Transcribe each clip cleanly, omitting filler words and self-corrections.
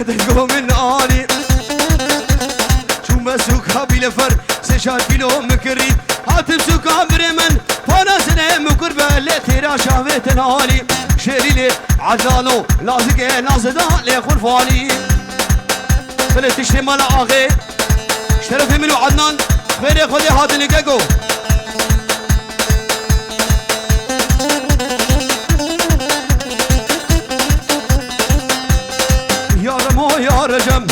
تدقو من آلي شو مسوك هابي لفر سشار كيلو مكري هاتم سوكا برمن فانا سنة مكربة لتيرا شافت الهالي شيري لي عدلانو لازقه نازدان لي خرفاني بله تشتي مال آغي اشترف منو عدنان خيري خودي هاتني كاكو يا رمو يا رجم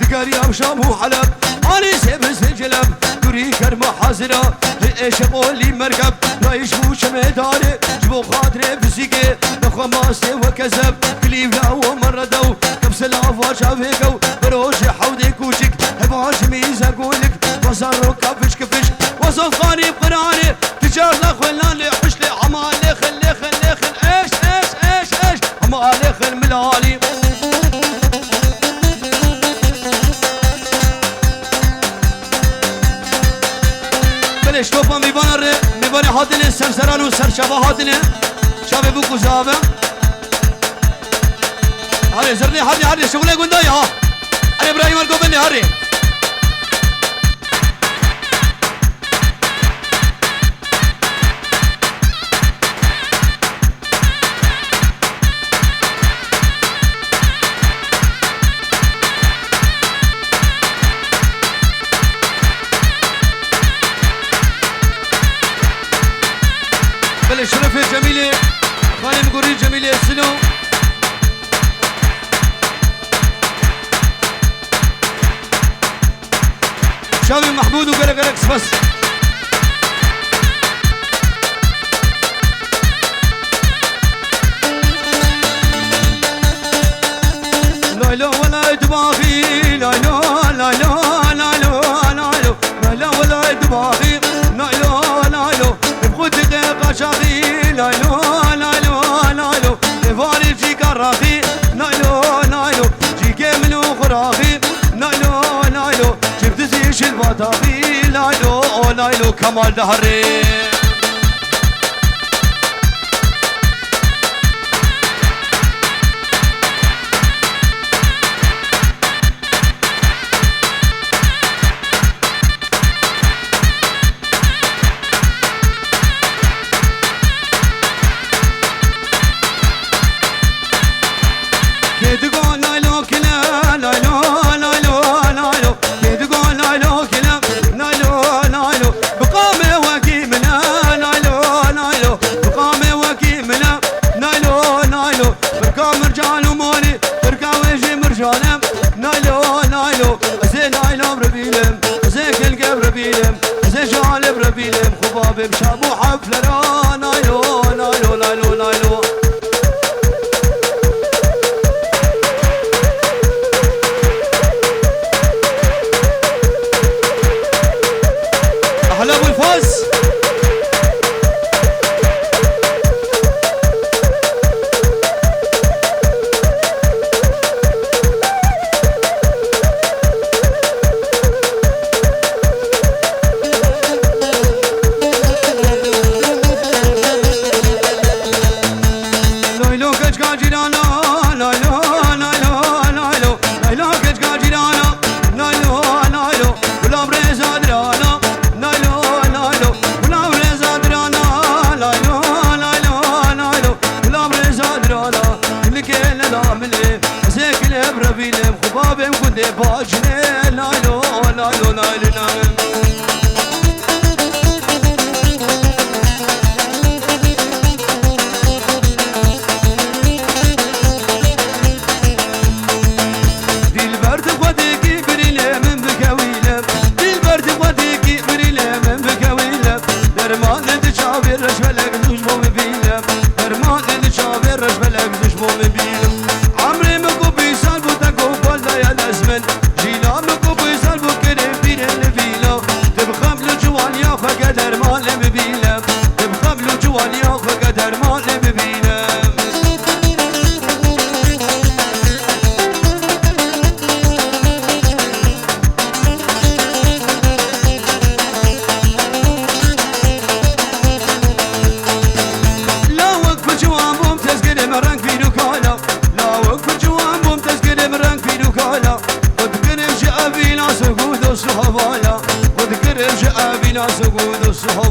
دقاري أوشام وحلب أنا سيب سجلب دوري كرم حاضرة لإيشقو لي مركب لا يشبو شمداري جبو خاطري بسيكي نخوة ماسي وكذب كليب لاو مردو كبس الافا شافيكو بروشي حودي كوشك هباش ميزا قولك وصارو كفش كفش وصف خاني بقراني تجار لخلاني حشلي عمالي خلي خلي خل ايش ايش ايش ايش عمالي خل ملالي بلش توبا ميباني هاتني سرسران وسرشابا هاتني شابي بوكو زابا هاري زرني هاري شغلي قنداي ها هاري ابراهيم القوبني هاري بلش شرف جميلة خانم قري جميلة سنو شاوي محمود وقلق رقص بس لا لا ولا دماغي لا لا لا لا لا لا لا لا ولا دماغي لا لا لا لا بخد دقيقة شاغي لا لا لا لا لا لفاري جيك الراخي لا لا لا جيك من وخراخي لا لا لا جبت زيش البطاخي لا لا لا كمال دهري نايلو نايلو زين نايلو بربيلم زين كل قبر بيلم زين جالب ربيلم خباب بشابو حفلة نايلو نايلو نايلو نايلو أحلى أبو الفوز بربيلم خبابم كنت باجنه نايلو نايلو نايلو نايلو دلبرت خديكي بريلم بكويلم دلبرت خديكي بريلم بكويلم درمان تشابير رجبلك دوش بو ببيلم درمان تشابير رجبلك دوش بو ببيلم عمري مكو بيسان بوتاكو قول يا الازمن جينا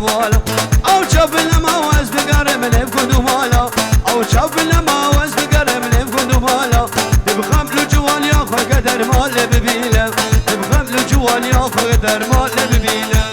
مالا او شاب لما واز بقرم لف كندو مالا او شاب لما واز بقرم لف كندو مالا تبخم له جوال يا خو قدر مال ببيله تبخم له جوال يا خو قدر مال ببيله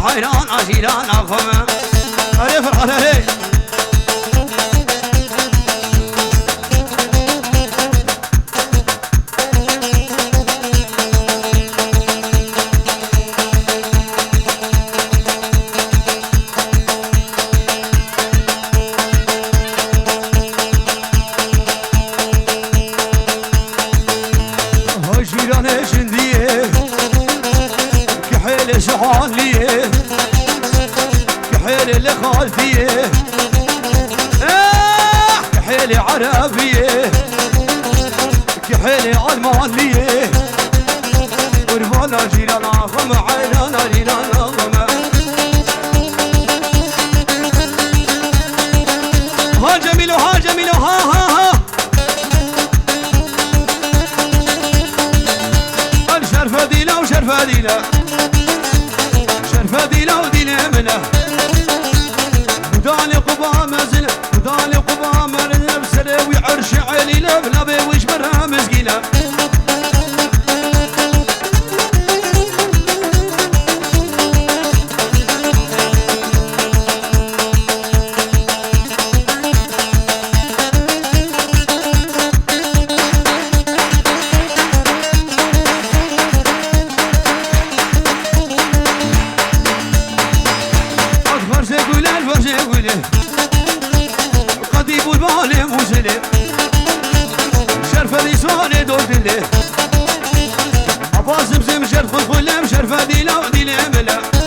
حيران عجيران أخوما علي فرحان علي هجيران جنديه كحيل شعاليه كحيل لخالفيه كحيل عربيه كحيل المانيه ورفانا جيران أخوما عينانا جيران أخوما ها جميلو ها جميلو ها ها ها شرفة دينا وشرفة دينا شرفة دينا ودينا منه وداني قبامة زنا وداني قبامة لنفسه ويعرش علي لبلبي وش برا مسكينة قديب البالي موزلي شرفة دي سواني دور دلي عباس مزم شرف الخلم شرفة دي لا دي ملا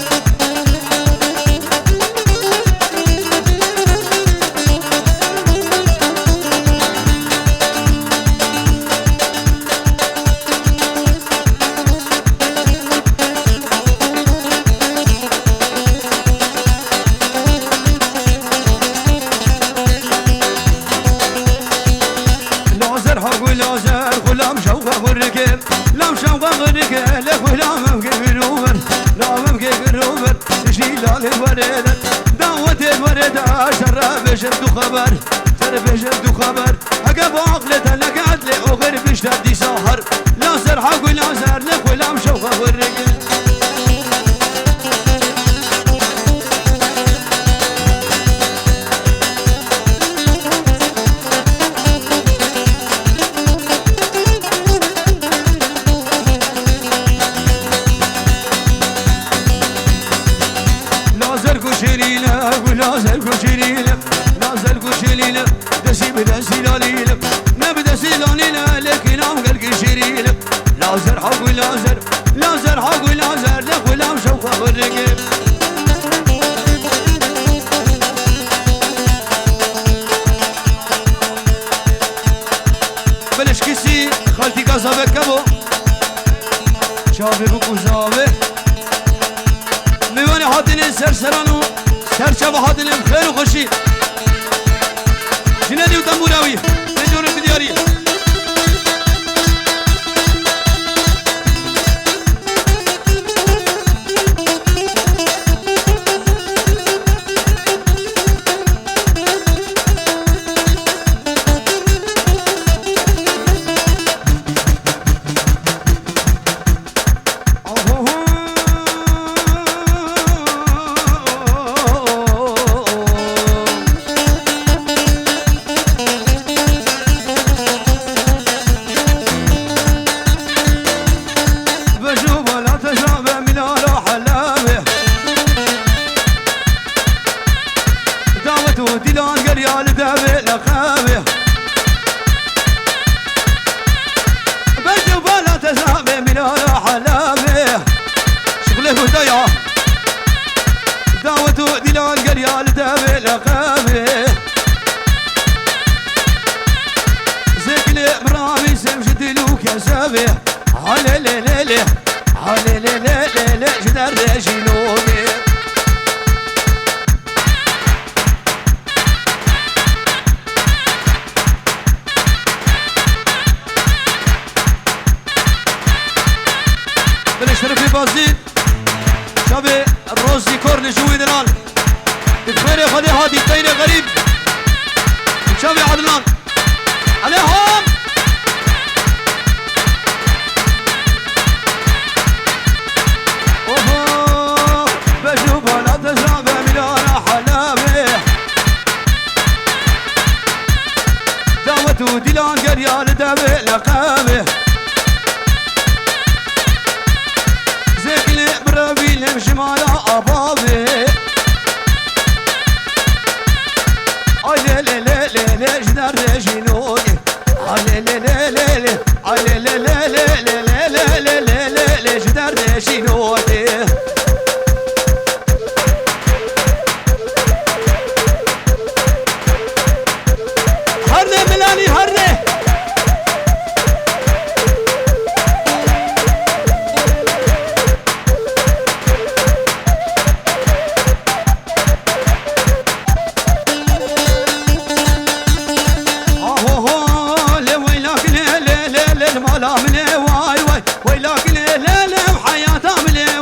غلام شوقه غرقه لام شوقه غرقه لك غلام كبروبر لام كبروبر جيلان الورد دعوة الورد شرب شد خبر شرب شد خبر عقب عقلة لك عدل وغير بشتدي سهر لا زر حق ولا زر لك غلام شوقه غرقه لازل كشريلة لازل كشريلة دسي بدا سيلاليلة نبدا سيلاليلة لكن عم قلقي شريلة لازر حق ولازر لازر حق ولازر لك ولام شوقه بالرقب بلش كسي خالتي قصبك كبو شافي بكو زابي ميواني حاطين سرسرانو سرچه بحادن خیر و خوشی جنادی و تنبوراوی نجور بدیاری دلان قريال دابي لخابي بجو بالا تزابي من على حلابي شغله هدايا دعوته دلان قريال دابي لخابي زكلي برامي سمجدلو كسابي علي لي لي لي علي لي لي لي لي جدر رجلومي شرفي بازيد شابي الروزي كورني جوي دلال تخيري خلي هادي خيري غريب شابي عدنان عليهم اوه بشوف ولا تشابه من على حلابي دعوته دلان قريال دابي لقابي شمال أبابي علي لي لي لي لي جدر رجلوني علي لي لي لي لي علي لي لي لي لي لي لي لي لي لي جدر رجلوني هرني ملاني هرني مالا ملي واي واي ويلاك ليلة حياته ملي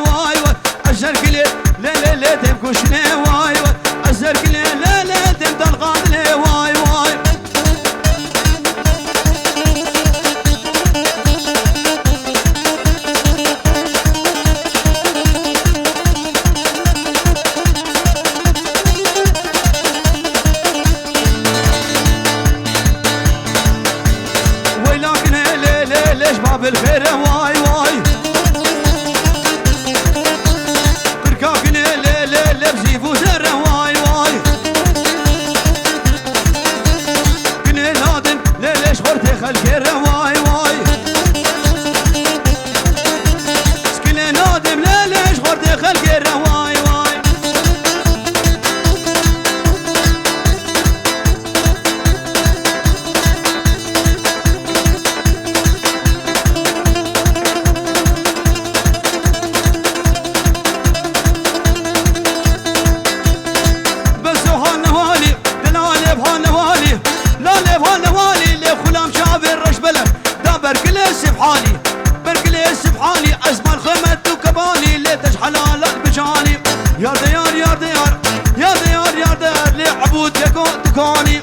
كوني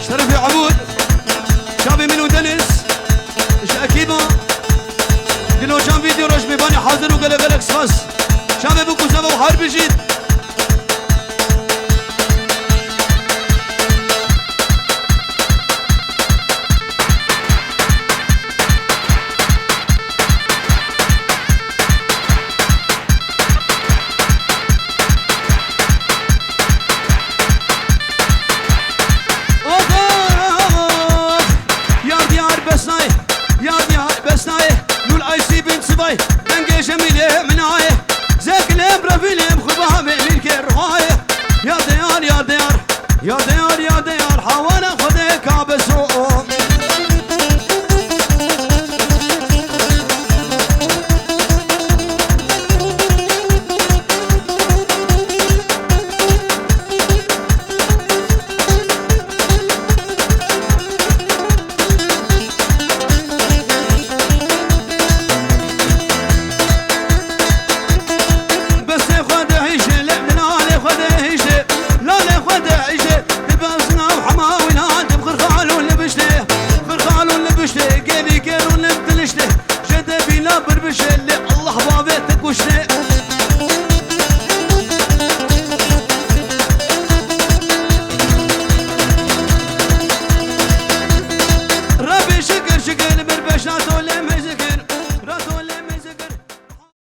شرفي عبود شابي منو دنس شاكيبا دلو جان فيديو روش مباني حاضر وقلق سفاس شابي بكو زبا وحرب جيد جميلة مناية زاك الابرة في الام خبها من الكرهاية يا ديار يا ديار يا ديار